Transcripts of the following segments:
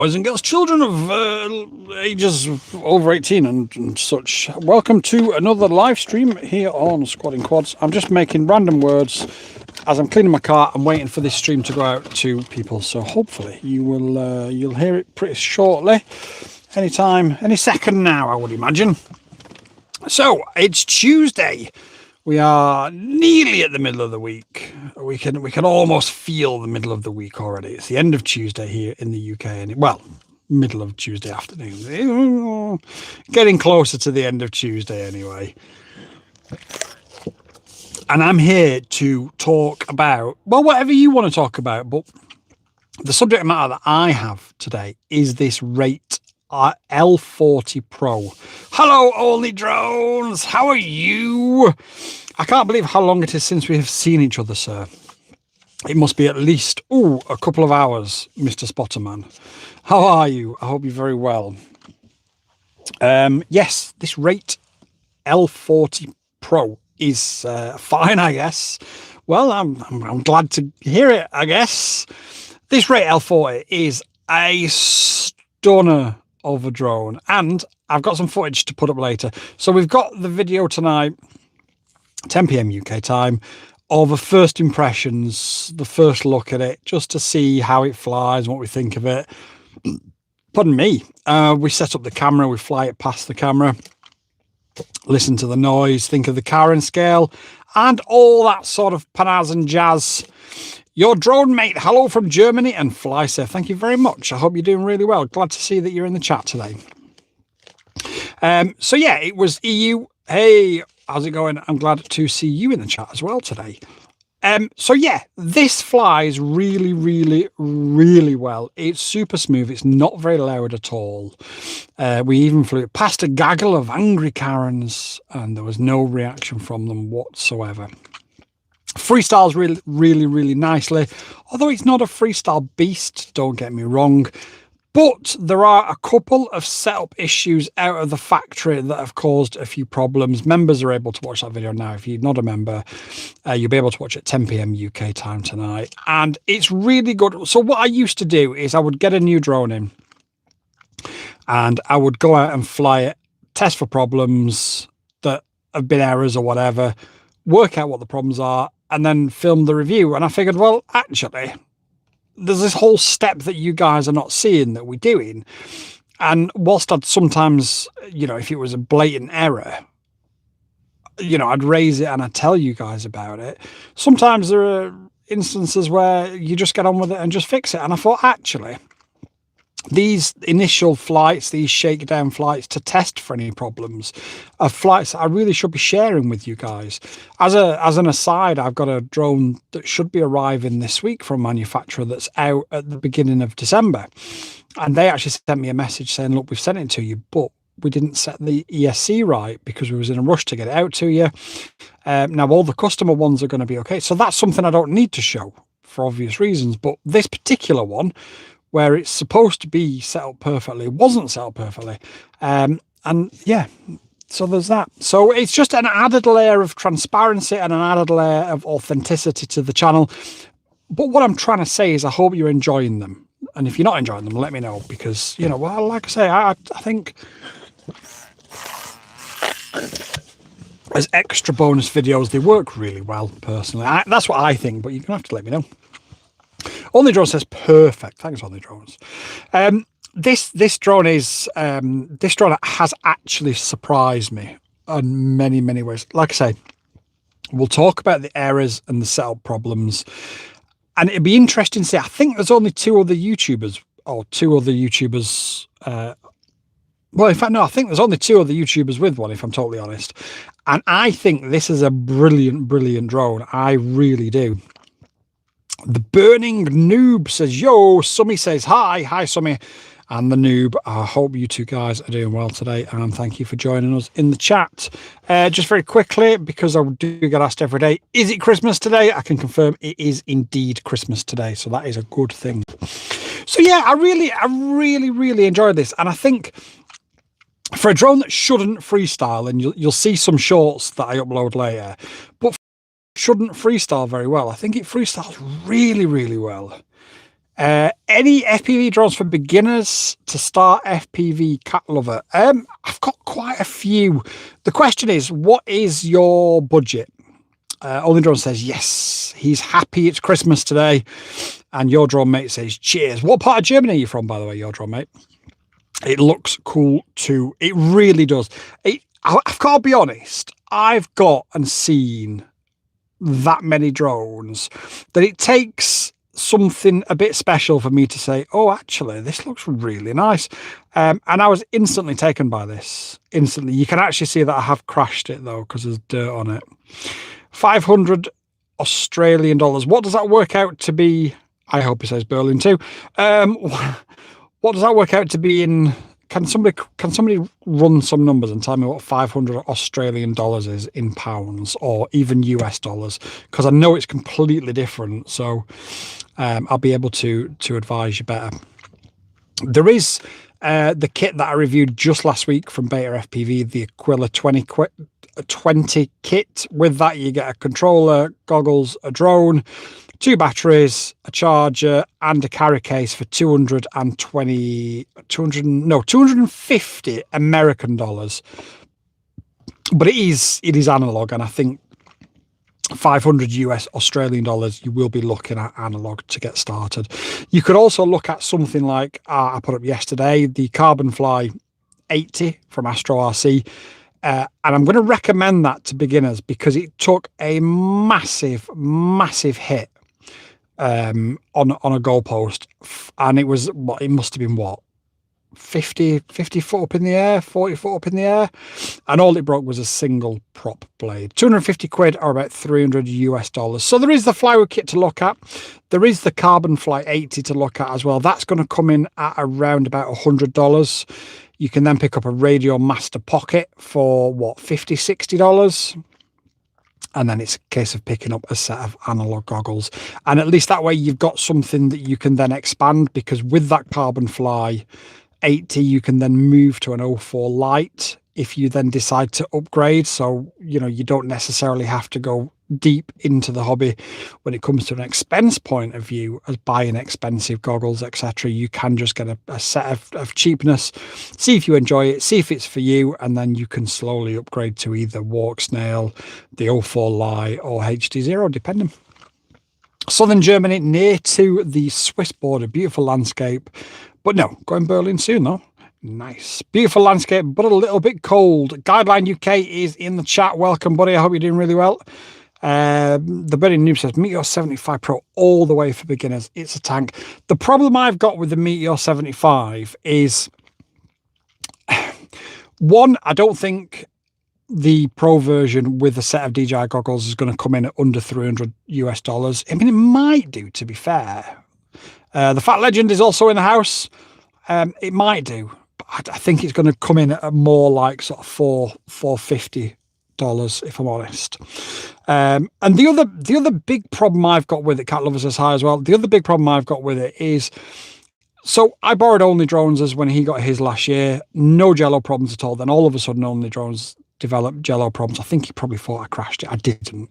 Boys and girls, children of ages over 18 and such, welcome to another live stream here on Squadding Quads. I'm just making random words as I'm cleaning my car. I'm waiting for this stream to go out to people, so hopefully you will you'll hear it pretty shortly, anytime, any second now, I would imagine. So it's Tuesday. We are nearly at the middle of the week. We can almost feel the middle of the week already. It's the end of Tuesday here in the UK, and middle of Tuesday afternoon. Getting closer to the end of Tuesday anyway. And I'm here to talk about, well, whatever you want to talk about, but the subject matter that I have today is this RATE L40 Pro. Hello, only drones. How are you? I can't believe how long it is since we have seen each other, sir. It must be at least, a couple of hours, Mr. Spotterman. How are you? I hope you're very well. Yes, this RATE L40 Pro is fine, I guess. Well, I'm glad to hear it, I guess. This RATE L40 is a stunner of a drone, and I've got some footage to put up later. So we've got the video tonight, 10 PM UK time, of the first impressions, the first look at it, just to see how it flies and what we think of it. Pardon me. We set up the camera, we fly it past the camera, listen to the noise, think of the car and scale, and all that sort of panaz and jazz. Your drone mate, hello from Germany and fly safe. Thank you very much. I hope you're doing really well. Glad to see that you're in the chat today. So yeah, it was EU. Hey, how's it going? I'm glad to see you in the chat as well today. So yeah, this flies really, really, really well. It's super smooth. It's not very loud at all. We even flew it past a gaggle of angry Karens and there was no reaction from them whatsoever. Freestyles really nicely, although it's not a freestyle beast, don't get me wrong, but there are a couple of setup issues out of the factory that have caused a few problems. Members are able to watch that video now. If you're not a member, you'll be able to watch it at 10 PM UK time tonight, and it's really good. So what I used to do is I would get a new drone in and I would go out and fly it, test for problems that have been errors or whatever, work out what the problems are, and then film the review. And I figured, well, actually, there's this whole step that you guys are not seeing that we're doing. And whilst I'd sometimes, if it was a blatant error, I'd raise it and I'd tell you guys about it. Sometimes there are instances where you just get on with it and just fix it. And I thought, actually, these initial flights, these shakedown flights to test for any problems, are flights that I really should be sharing with you guys. As an aside, I've got a drone that should be arriving this week from a manufacturer that's out at the beginning of December. And they actually sent me a message saying, look, we've sent it to you, but we didn't set the ESC right because we was in a rush to get it out to you. Now, all the customer ones are going to be okay. So that's something I don't need to show for obvious reasons. But this particular one, where it's supposed to be set up perfectly, wasn't set up perfectly. And yeah, so there's that. So it's just an added layer of transparency and an added layer of authenticity to the channel. But what I'm trying to say is I hope you're enjoying them. And if you're not enjoying them, let me know, because, well, like I say, I think as extra bonus videos, they work really well, personally. That's what I think, but you're going to have to let me know. Only Drone says perfect. Thanks, Only Drones. This drone has actually surprised me in many ways. Like I say, we'll talk about the errors and the setup problems, and it'd be interesting to see. I think there's only two other YouTubers. Well, in fact, no, I think there's only two other YouTubers with one, if I'm totally honest. And I think this is a brilliant drone. I really do. The Burning Noob says, yo. Summy says, hi Summy. And the Noob, I hope you two guys are doing well today, and thank you for joining us in the chat. Just very quickly, because I do get asked every day, is it Christmas today? I can confirm it is indeed Christmas today, so that is a good thing. So yeah, I really enjoyed this, and I think for a drone that shouldn't freestyle, and you'll see some shorts that I upload later, but shouldn't freestyle very well, I think it freestyles really well. Any FPV drones for beginners to start FPV cat lover? I've got quite a few. The question is, what is your budget? Only Drone says yes. He's happy it's Christmas today. And your drone mate says cheers. What part of Germany are you from, by the way, your drone mate? It looks cool too. It really does. I've got to be honest. I've got and seen that many drones that it takes something a bit special for me to say, oh, actually, this looks really nice. And I was instantly taken by this. Instantly. You can actually see that I have crashed it, though, because there's dirt on it. 500 Australian dollars. What does that work out to be? I hope it says Berlin too. What does that work out to be in? Can somebody run some numbers and tell me what 500 Australian dollars is in pounds or even US dollars? Because I know it's completely different. So I'll be able to advise you better. There is the kit that I reviewed just last week from Beta FPV, the Aquila 20 kit. With that, you get a controller, goggles, a drone, 2 batteries, a charger, and a carry case for 250 American dollars. But it is analog, and I think 500 US Australian dollars, you will be looking at analog to get started. You could also look at something like I put up yesterday, the Carbon Fly 80 from Astro RC. And I'm going to recommend that to beginners because it took a massive hit on a goalpost, and it was it must have been 50 foot up in the air, 40 foot up in the air, and all it broke was a single prop blade. 250 quid or about 300 US dollars. So there is the Flywheel kit to look at. There is the Carbon Fly 80 to look at as well. That's going to come in at around about $100. You can then pick up a Radio Master Pocket for $50, $60. And then it's a case of picking up a set of analog goggles. And at least that way you've got something that you can then expand, because with that Carbon Fly 80, you can then move to an 04 Lite if you then decide to upgrade. So, you don't necessarily have to go deep into the hobby when it comes to an expense point of view as buying expensive goggles, etc. You can just get a set of cheapness, see if you enjoy it, see if it's for you, and then you can slowly upgrade to either Walk Snail, the 04 Lite, or HD0, depending. Southern Germany, near to the Swiss border, beautiful landscape, but no, going Berlin soon though. Nice, beautiful landscape, but a little bit cold. Guideline UK is in the chat. Welcome, buddy. I hope you're doing really well. The Burning Noob says Meteor 75 Pro all the way for beginners. It's a tank. The problem I've got with the Meteor 75 is, one, I don't think the Pro version with a set of DJI goggles is going to come in at under 300 US dollars. I mean, it might do, to be fair. The Fat Legend is also in the house. It might do, but I think it's going to come in at more like sort of $450, if I'm honest. And the other big problem I've got with it, Cat Lovers is high as well. The other big problem I've got with it is, so I borrowed Only Drones as when he got his last year. No jello problems at all. Then all of a sudden, Only Drones developed jello problems. I think he probably thought I crashed it. I didn't.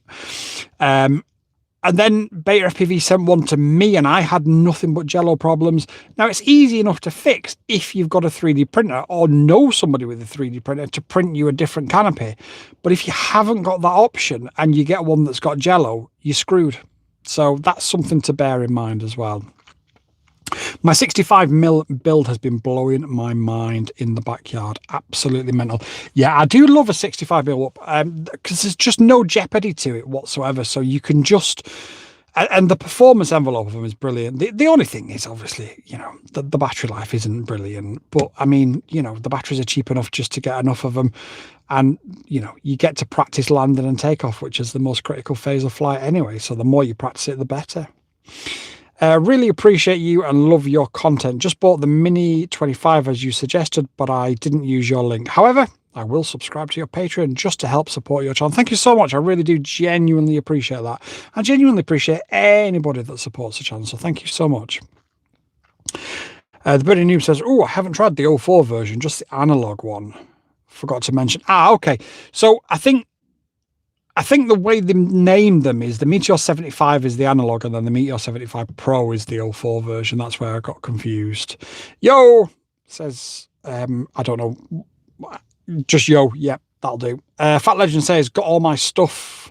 And then Beta FPV sent one to me, and I had nothing but jello problems. Now, it's easy enough to fix if you've got a 3D printer or know somebody with a 3D printer to print you a different canopy. But if you haven't got that option and you get one that's got jello, you're screwed. So that's something to bear in mind as well. My 65mm build has been blowing my mind in the backyard. Absolutely mental. Yeah, I do love a 65mm up because there's just no jeopardy to it whatsoever. So you can just, and the performance envelope of them is brilliant. The only thing is, obviously, the battery life isn't brilliant. But I mean, the batteries are cheap enough just to get enough of them. And, you get to practice landing and takeoff, which is the most critical phase of flight anyway. So the more you practice it, the better. Really appreciate you and love your content. Just bought the Mini 25 as you suggested, but I didn't use your link. However, I will subscribe to your Patreon just to help support your channel. Thank you so much. I really do genuinely appreciate that. I genuinely appreciate anybody that supports the channel. So thank you so much. The Birdie Noob says, oh, I haven't tried the 04 version, just the analog one. Forgot to mention. Okay. So I think I think the way they named them is the Meteor 75 is the analog, and then the Meteor 75 Pro is the 04 version. That's where I got confused. Yo says, I don't know, just yo. Yep, that'll do. Fat Legend says, got all my stuff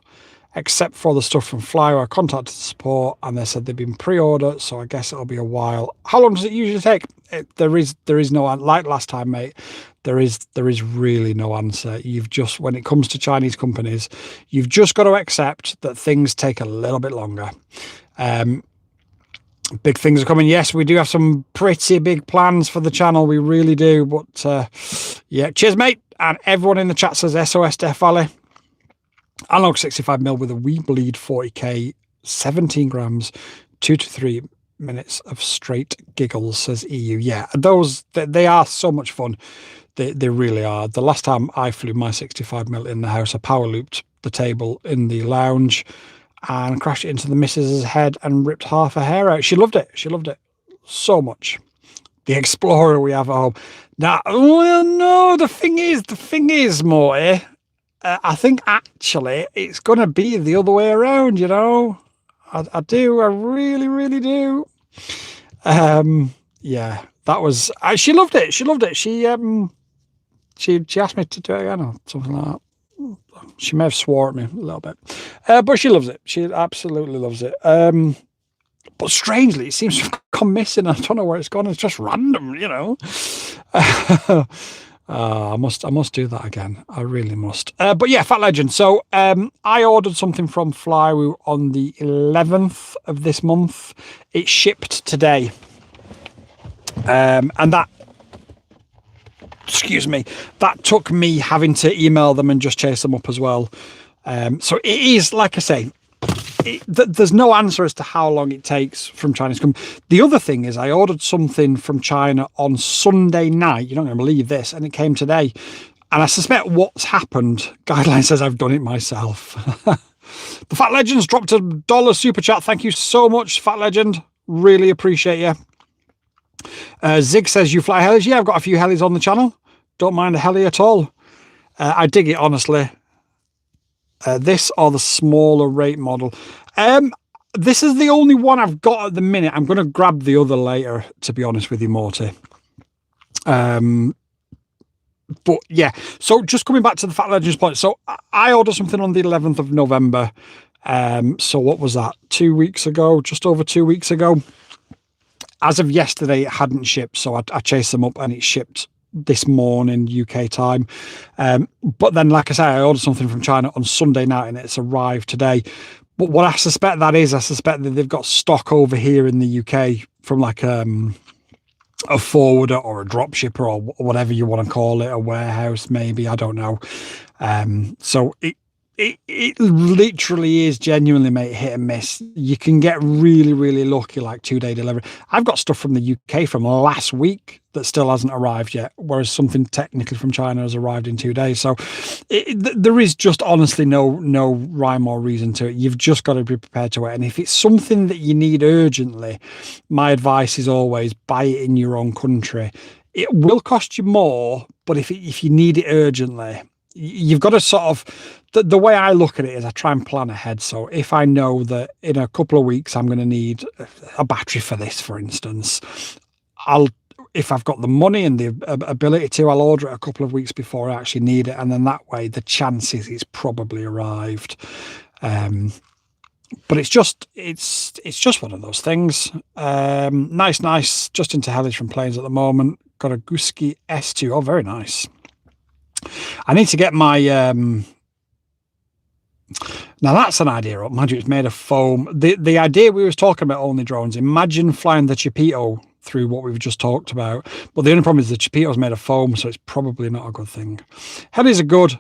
except for the stuff from Flyer. I contacted the support and they said they've been pre-ordered, so I guess it'll be a while. How long does it usually take? There is no, like last time, mate. There is really no answer. You've just, when it comes to Chinese companies, you've just got to accept that things take a little bit longer. Big things are coming. Yes, we do have some pretty big plans for the channel. We really do. But yeah, cheers, mate. And everyone in the chat says SOS Death Valley. Analog 65mm with a wee bleed 40k, 17 grams, 2 to 3 minutes of straight giggles, says EU. Yeah, those, they are so much fun. They really are. The last time I flew my 65mm in the house, I power looped the table in the lounge and crashed it into the missus's head and ripped half her hair out. She loved it. She loved it so much. The Explorer we have at home. Now, well, no, the thing is, Morty, I think actually it's going to be the other way around, you know. I do. I really, really do. Yeah, that was, she loved it. She loved it. She asked me to do it again or something like that. She may have swore at me a little bit, but she loves it. She absolutely loves it. But strangely, it seems to have gone missing. I don't know where it's gone. It's just random, you know. I must do that again. I really must. But yeah, Fat Legend. So I ordered something from Flywoo on the 11th of this month. It shipped today. And that, excuse me, that took me having to email them and just chase them up as well. So it is, like I say, there's no answer as to how long it takes from Chinese companies. The other thing is I ordered something from China on Sunday night. You're not going to believe this. And it came today. And I suspect what's happened, Guideline says I've done it myself. The Fat Legend's dropped $1 super chat. Thank you so much, Fat Legend. Really appreciate you. Zig says, you fly helis? Yeah, I've got a few helis on the channel. Don't mind a heli at all. I dig it, honestly. This or the smaller rate model. This is the only one I've got at the minute. I'm going to grab the other later, to be honest with you, Morty. But yeah, so just coming back to the Fat Legends point. So I ordered something on the 11th of November. So what was that? 2 weeks ago, just over 2 weeks ago. As of yesterday, it hadn't shipped. So I chased them up and it shipped this morning UK time. But then, like I say, I ordered something from China on Sunday night and it's arrived today. But what I suspect that is, I suspect that they've got stock over here in the UK from like a forwarder or a dropshipper or whatever you want to call it, a warehouse maybe, I don't know. So it literally is genuinely, mate, hit and miss. You can get really, really lucky, like 2-day delivery. I've got stuff from the UK from last week that still hasn't arrived yet, whereas something technically from China has arrived in 2 days. So there is just honestly no rhyme or reason to it. You've just got to be prepared to it. And if it's something that you need urgently, my advice is always buy it in your own country. It will cost you more, but if you need it urgently, you've got to sort of, the way I look at it is I try and plan ahead. So if I know that in a couple of weeks I'm going to need a battery for this, for instance, if I've got the money and the ability to, I'll order it a couple of weeks before I actually need it. And then that way the chances it's probably arrived. But it's just one of those things. Nice. Just into helis from planes at the moment. Got a Gooski S2. Oh, very nice. I need to get my now that's an idea up. Imagine it's made of foam. The idea we was talking about only drones, imagine flying the Chipito through what we've just talked about, but the only problem is the Chipito is made of foam, so it's probably not a good thing. Helis are good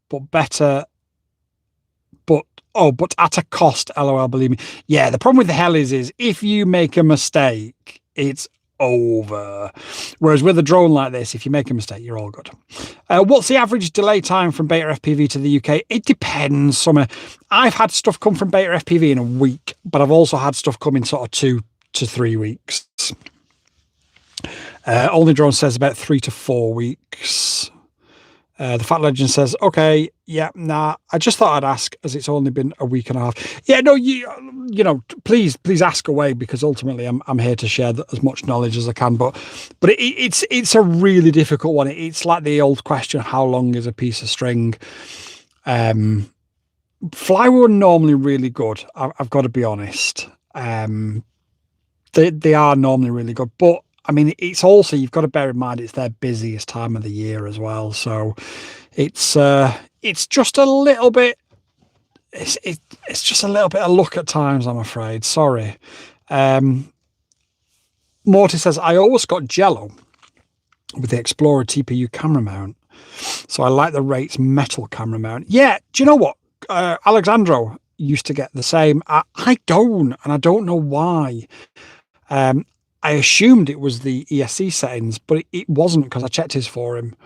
but better, but at a cost, lol, believe me. Yeah, the problem with the helis is if you make a mistake, it's over. Whereas with a drone like this, if you make a mistake, you're all good. What's the average delay time from Beta FPV to the UK? It depends. I've had stuff come from Beta FPV in a week, but I've also had stuff come in sort of 2 to 3 weeks. Only Drone says about 3 to 4 weeks. The Fat Legend says, okay, yeah, nah, I just thought I'd ask as it's only been a week and a half. Yeah, no, you know, please ask away, because ultimately I'm here to share as much knowledge as I can. But it's a really difficult one. It's like the old question, how long is a piece of string? Flywheel are normally really good. I've got to be honest. They are normally really good, but I mean, it's also, you've got to bear in mind it's their busiest time of the year as well. So it's just a little bit, it's just a little bit of luck at times, I'm afraid. Sorry. Morty says, I always got jello with the Explorer TPU camera mount. So I like the RATE's metal camera mount. Yeah, do you know what? Alexandro used to get the same. I don't, and I don't know why. I assumed it was the ESC settings, but it wasn't, because I checked his for him.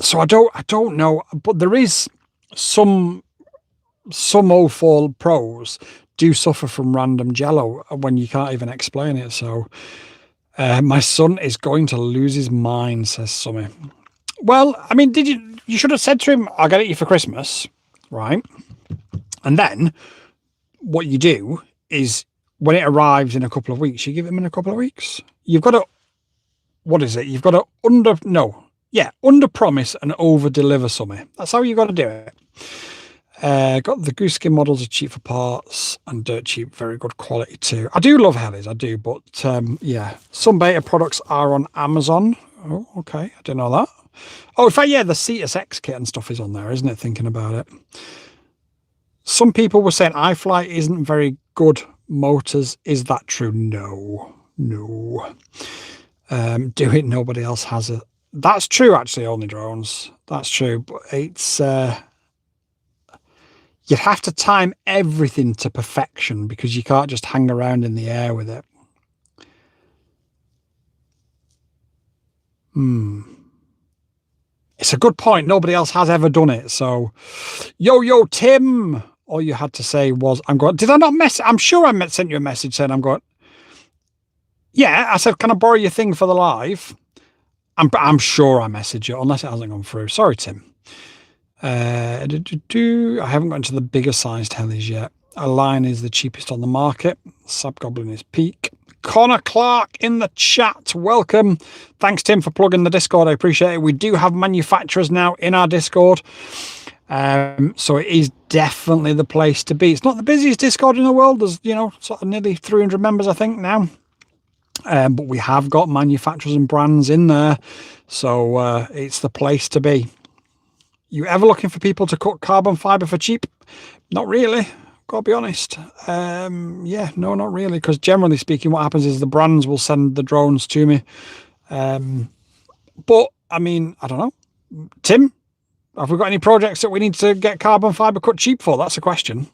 So I don't know, but there is some 04 Pros do suffer from random jello when you can't even explain it. So my son is going to lose his mind, says Summy. Well, I mean, you should have said to him, I'll get it you for Christmas, right? And then what you do is, when it arrives in a couple of weeks, you give him in a couple of weeks. You've got to, what is it? You've got to under promise and over deliver something. That's how you got to do it. Got the goose skin models are cheap for parts and dirt cheap, very good quality too. I do love helis, I do, but yeah, some beta products are on Amazon. Oh, okay, I didn't know that. Oh, in fact, yeah, the Cetus X kit and stuff is on there, isn't it? Thinking about it. Some people were saying iFly isn't very good motors. Is that true? No. Do it, nobody else has it. That's true, actually, only drones. That's true, but it's you'd have to time everything to perfection, because you can't just hang around in the air with it. It's a good point. Nobody else has ever done it. So, yo, Tim. All you had to say was, I'm going, did I not I'm sure I sent you a message saying I'm going, yeah, I said, can I borrow your thing for the live? I'm sure I messaged you, unless it hasn't gone through. Sorry, Tim. I haven't gotten to the bigger sized helis yet. A line is the cheapest on the market. Subgoblin is peak. Connor Clark in the chat. Welcome. Thanks, Tim, for plugging the Discord. I appreciate it. We do have manufacturers now in our Discord. So it is definitely the place to be. It's not the busiest Discord in the world. There's, sort of nearly 300 members, I think, now. But we have got manufacturers and brands in there. So it's the place to be. You ever looking for people to cut carbon fiber for cheap? Not really. Gotta be honest. Yeah, no, not really. Because generally speaking, what happens is the brands will send the drones to me. But I mean, I don't know. Tim, have we got any projects that we need to get carbon fiber cut cheap for? That's a question.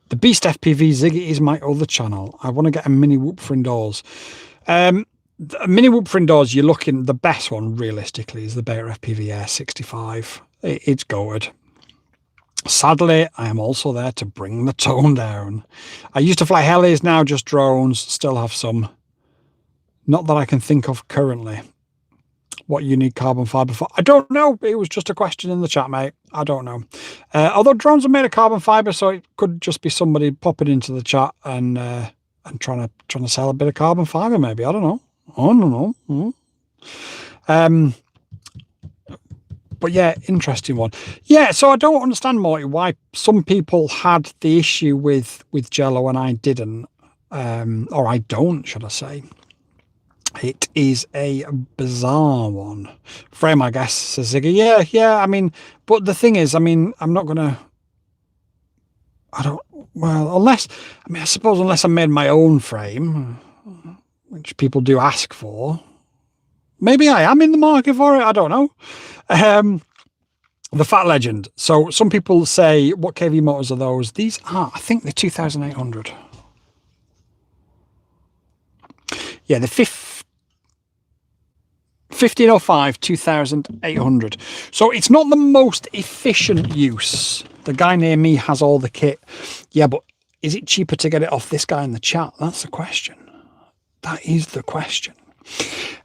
The Beast FPV Ziggy is my other channel. I want to get a mini whoop for indoors. A mini whoop for indoors, you're looking, the best one realistically is the Beta FPV Air 65. It's good. Sadly, I am also there to bring the tone down. I used to fly helis, now just drones, still have some. Not that I can think of currently. What you need carbon fiber for? I don't know. It was just a question in the chat, mate. I don't know. Although drones are made of carbon fiber, so it could just be somebody popping into the chat and trying to sell a bit of carbon fiber, maybe. I don't know. I don't know. But yeah, interesting one. Yeah, so I don't understand, Morty, why some people had the issue with Jello and I didn't. Or I don't, should I say. It is a bizarre one. Frame, I guess, says Ziggy. Yeah, I mean, but the thing is, I mean, I'm not going to... I suppose unless I made my own frame, which people do ask for, maybe I am in the market for it. I don't know. The Fat Legend. So some people say, what KV motors are those? These are, I think, the 2800. Yeah, the 1505 2800. So it's not the most efficient use. The guy near me has all the kit. Yeah, but is it cheaper to get it off this guy in the chat? That's the question. That is the question.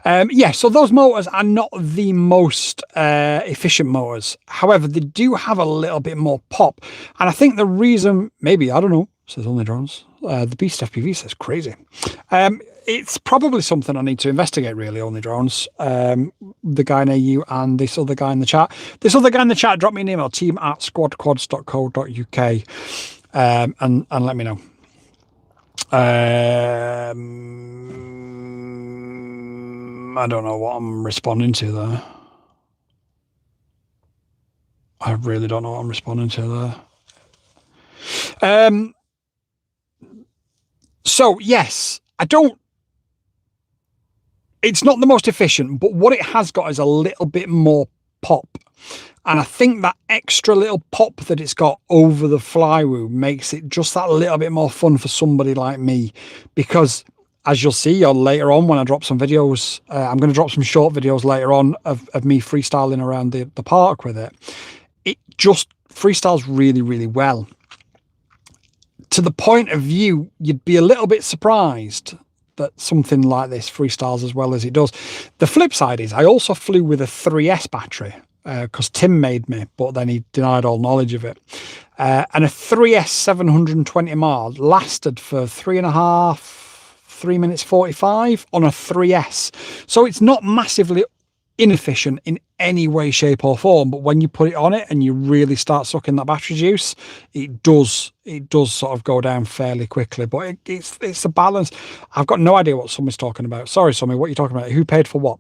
Yeah, so those motors are not the most efficient motors. However, they do have a little bit more pop. And I think the reason, maybe, I don't know, says Only Drones. The Beast FPV says crazy. It's probably something I need to investigate, really, Only Drones. The guy near you and this other guy in the chat. This other guy in the chat, drop me an email, team@squadquads.co.uk, and let me know. I don't know what I'm responding to there. I really don't know what I'm responding to there. So yes, it's not the most efficient, but what it has got is a little bit more pop. And I think that extra little pop that it's got over the flywheel makes it just that little bit more fun for somebody like me, because as you'll see, or later on when I drop some videos, I'm going to drop some short videos later on of me freestyling around the park with it. It just freestyles really, really well. To the point of view, you'd be a little bit surprised that something like this freestyles as well as it does. The flip side is I also flew with a 3S battery because Tim made me, but then he denied all knowledge of it. And a 3S 720 mAh lasted for 3 minutes 45 on a 3S. So it's not massively inefficient in any way, shape or form, but when you put it on it and you really start sucking that battery juice, it does sort of go down fairly quickly. But it's a balance. I've got no idea what Summy's talking about. Sorry, Summy, what are you talking about? Who paid for what?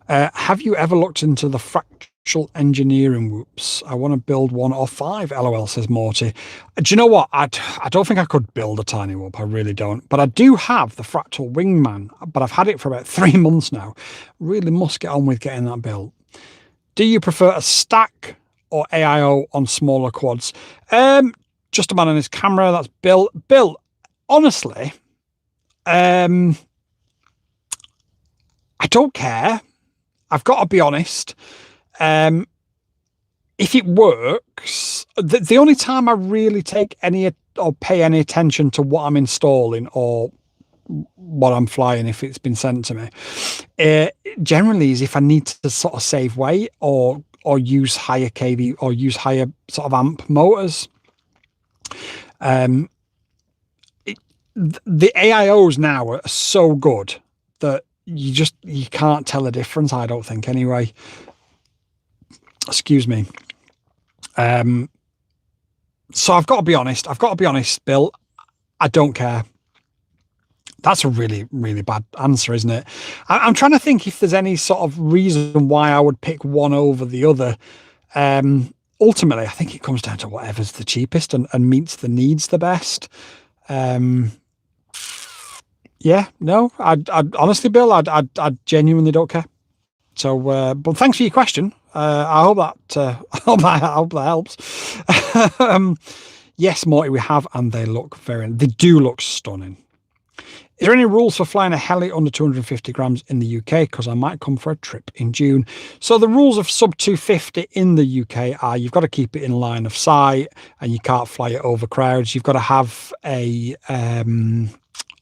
Have you ever looked into the fractal engineering whoops? I want to build 1 or 5, LOL, says Morty. Do you know what? I don't think I could build a tiny whoop. I really don't. But I do have the fractal wingman, but I've had it for about 3 months now. Really must get on with getting that built. Do you prefer a stack or AIO on smaller quads? Just a man on his camera. That's Bill. Bill, honestly, I don't care. I've got to be honest. If it works, the only time I really take any or pay any attention to what I'm installing or what I'm flying, if it's been sent to me, generally is if I need to sort of save weight or use higher kV or use higher sort of amp motors. The AIOs now are so good that you can't tell a difference, I don't think, anyway. Excuse me. So I've got to be honest, Bill, I don't care. That's a really, really bad answer, isn't it? I'm trying to think if there's any sort of reason why I would pick one over the other. Ultimately, I think it comes down to whatever's the cheapest and meets the needs the best. Yeah, no, I'd honestly, Bill, I genuinely don't care. So, but thanks for your question. I hope that helps. Yes, Morty, we have, and they do look stunning. Is there any rules for flying a heli under 250 grams in the UK? Because I might come for a trip in June. So the rules of sub 250 in the UK are you've got to keep it in line of sight and you can't fly it over crowds. You've got to have a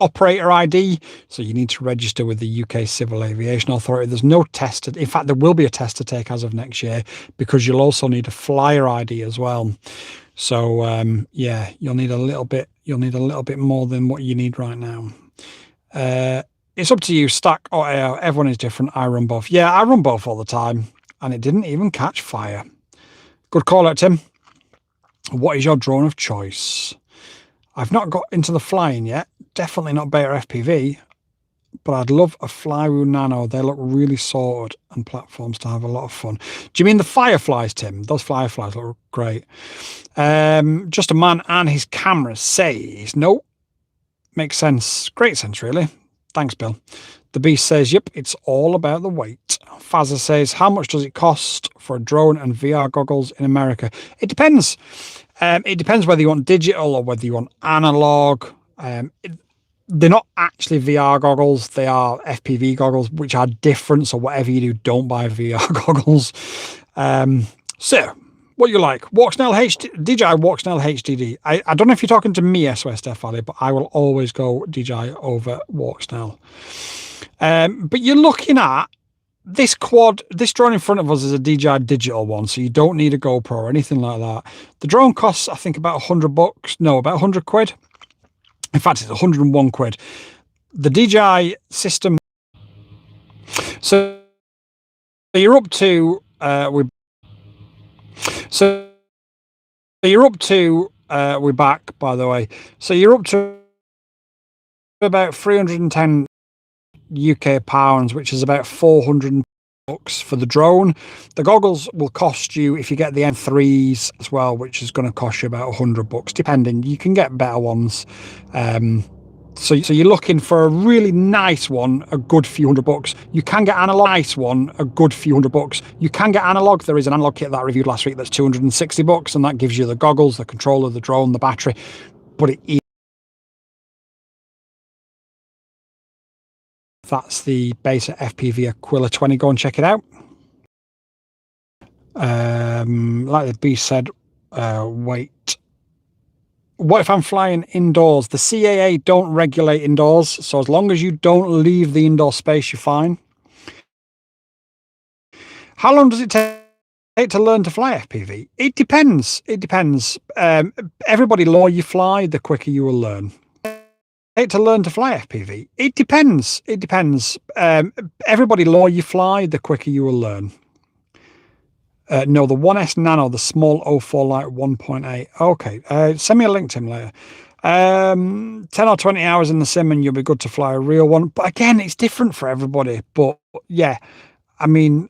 operator ID, so you need to register with the UK Civil Aviation Authority. There's no test. In fact, there will be a test to take as of next year because you'll also need a flyer ID as well. So yeah, you'll need a little bit more than what you need right now. It's up to you, stack or AO. Everyone is different. I run both. Yeah, I run both all the time, and it didn't even catch fire. Good call out, Tim. What is your drone of choice? I've not got into the flying yet. Definitely not Beta FPV, but I'd love a Flywheel Nano. They look really sorted and platforms to have a lot of fun. Do you mean the Fireflies, Tim? Those Fireflies look great. Just a man and his camera says, no. Makes sense. Great sense, really. Thanks, Bill. The Beast says, yep, it's all about the weight. Fazza says, how much does it cost for a drone and VR goggles in America? It depends. It depends whether you want digital or whether you want analog. They're not actually VR goggles. They are FPV goggles, which are different. So whatever you do, don't buy VR goggles. So what you like? Walksnail DJI Walksnail HDD. I don't know if you're talking to me, SOS Steph Valley, but I will always go DJI over Walksnail. But you're looking at this quad. This drone in front of us is a DJI digital one, so you don't need a GoPro or anything like that. The drone costs, I think, about $100. No, about 100 quid. In fact, it's 101 quid. The DJI system. So you're up to we're back, by the way. So you're up to about 310 UK pounds, which is about 400 bucks for the drone. The goggles will cost you, if you get the M3s as well, which is going to cost you about 100 bucks, depending. You can get better ones. So you're looking for a really nice one, a good few $100. You can get analog. Nice one, a good few $100. You can get analog. There is an analog kit that I reviewed last week that's 260 bucks, and that gives you the goggles, the controller, the drone, the battery. But it is. That's the beta FPV Aquila 20. Go and check it out. Like the beast said, wait. What if I'm flying indoors? The CAA don't regulate indoors, so as long as you don't leave the indoor space, you're fine. How long does it take to learn to fly FPV? It depends. It depends. Everybody, the more you fly, the quicker you will learn. To learn to fly FPV? It depends. It depends. Everybody, the more you fly, the quicker you will learn. No, the 1S Nano, the small 04 Lite 1.8. Okay, send me a link to him later. 10 or 20 hours in the sim and you'll be good to fly a real one. But again, it's different for everybody. But yeah, I mean,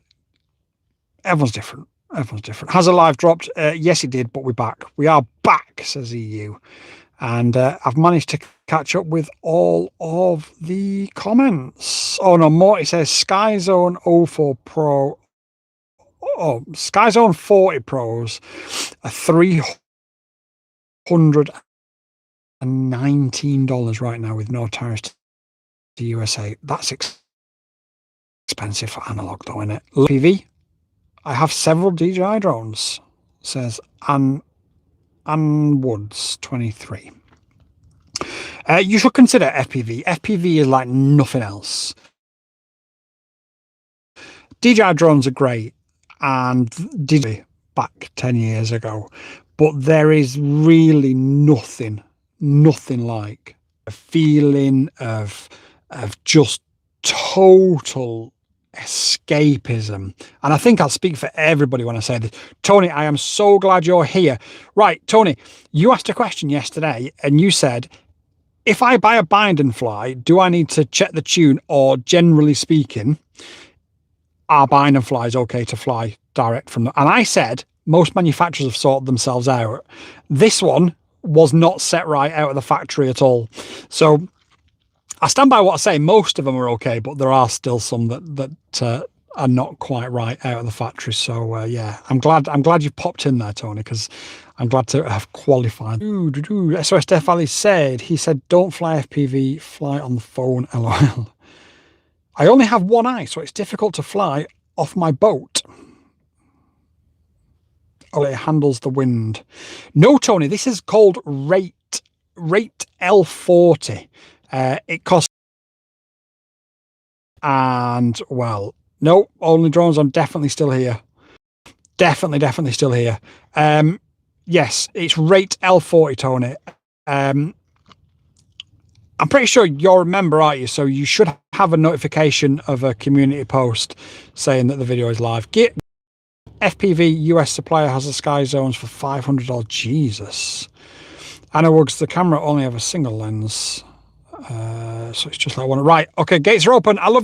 everyone's different. Everyone's different. Has a live dropped? Yes, it did, but we're back. We are back, says EU. And I've managed to catch up with all of the comments. Oh no, Morty says Skyzone 04 Pro. Oh, Skyzone 40 Pros are $319 right now with no tariffs to USA. That's expensive for analog, though, isn't it? FPV. I have several DJI drones, says Ann Woods 23. You should consider FPV. FPV is like nothing else. DJI drones are great. And did back 10 years ago, but there is really nothing like a feeling of just total escapism. And I think I'll speak for everybody when I say this. Tony, I am so glad you're here. Right, Tony, you asked a question yesterday and you said, if I buy a bind and fly, do I need to check the tune, or generally speaking, are bind and flies okay to fly direct from them? And I said most manufacturers have sorted themselves out. This one was not set right out of the factory at all. So I stand by what I say. Most of them are okay, but there are still some that are not quite right out of the factory. So yeah, I'm glad you popped in there, Tony, because I'm glad to have qualified. SOS Death Valley said, he said, don't fly FPV, fly on the phone, LOL. I only have one eye, so it's difficult to fly off my boat. Oh, it handles the wind. No, Tony, this is called RATE L40. It costs, and well, no, only drones. I'm definitely still here. Definitely still here. Yes, it's RATE L40, Tony. I'm pretty sure you're a member, aren't you? So you should have a notification of a community post saying that the video is live. FPV US supplier has the Sky Zones for $500. Jesus. Anna Wuggs, the camera only have a single lens. So it's just like one. Right. Okay, gates are open. I love you.